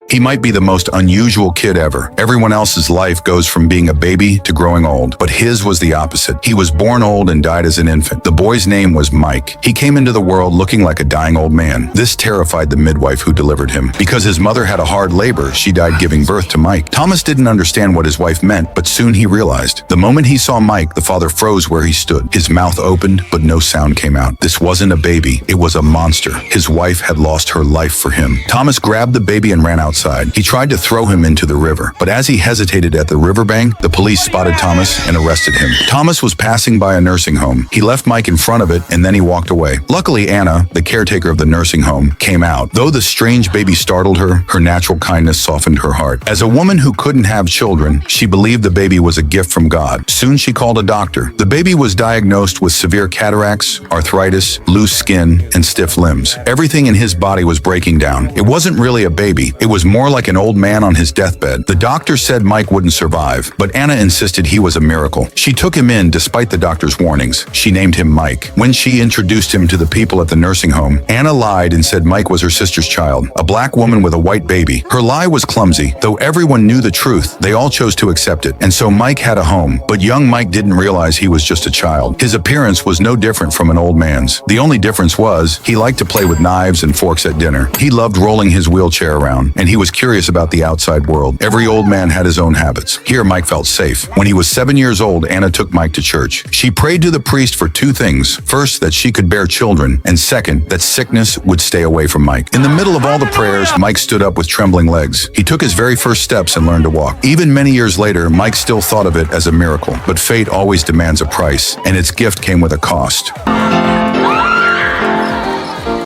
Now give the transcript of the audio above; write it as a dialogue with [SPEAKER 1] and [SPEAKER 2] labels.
[SPEAKER 1] He might be the most unusual kid ever. Everyone else's life goes from being a baby to growing old, but his was the opposite. He was born old and died as an infant. The boy's name was Mike. He came into the world looking like a dying old man. This terrified the midwife who delivered him. Because his mother had a hard labor, she died giving birth to Mike. Thomas didn't understand what his wife meant, but soon he realized. The moment he saw Mike, the father froze where he stood. His mouth opened, but no sound came out. This wasn't a baby. It was a monster. His wife had lost her life for him. Thomas grabbed the baby and ran outside. He tried to throw him into the river, but as he hesitated at the riverbank, the police spotted Thomas and arrested him. Thomas was passing by a nursing home. He left Mike in front of it, and then he walked away. Luckily, Anna, the caretaker of the nursing home, came out. Though the strange baby startled her, her natural kindness softened her heart. As a woman who couldn't have children, she believed the baby was a gift from God. Soon she called a doctor. The baby was diagnosed with severe cataracts, arthritis, loose skin, and stiff limbs. Everything in his body was breaking down. It wasn't really a baby. It was more like an old man on his deathbed. The doctor said Mike wouldn't survive, but Anna insisted he was a miracle. She took him in despite the doctor's warnings. She named him Mike. When she introduced him to the people at the nursing home, Anna lied and said Mike was her sister's child, a black woman with a white baby. Her lie was clumsy. Though everyone knew the truth, they all chose to accept it. And so Mike had a home, but young Mike didn't realize he was just a child. His appearance was no different from an old man's. The only difference was he liked to play with knives and forks at dinner. He loved rolling his wheelchair around, and he was curious about the outside world. Every old man had his own habits. Here, Mike felt safe. When he was 7 years old, Anna took Mike to church. She prayed to the priest for two things. First, that she could bear children, and second, that sickness would stay away from Mike. In the middle of all the prayers, Mike stood up with trembling legs. He took his very first steps and learned to walk. Even many years later, Mike still thought of it as a miracle. But fate always demands a price, and its gift came with a cost.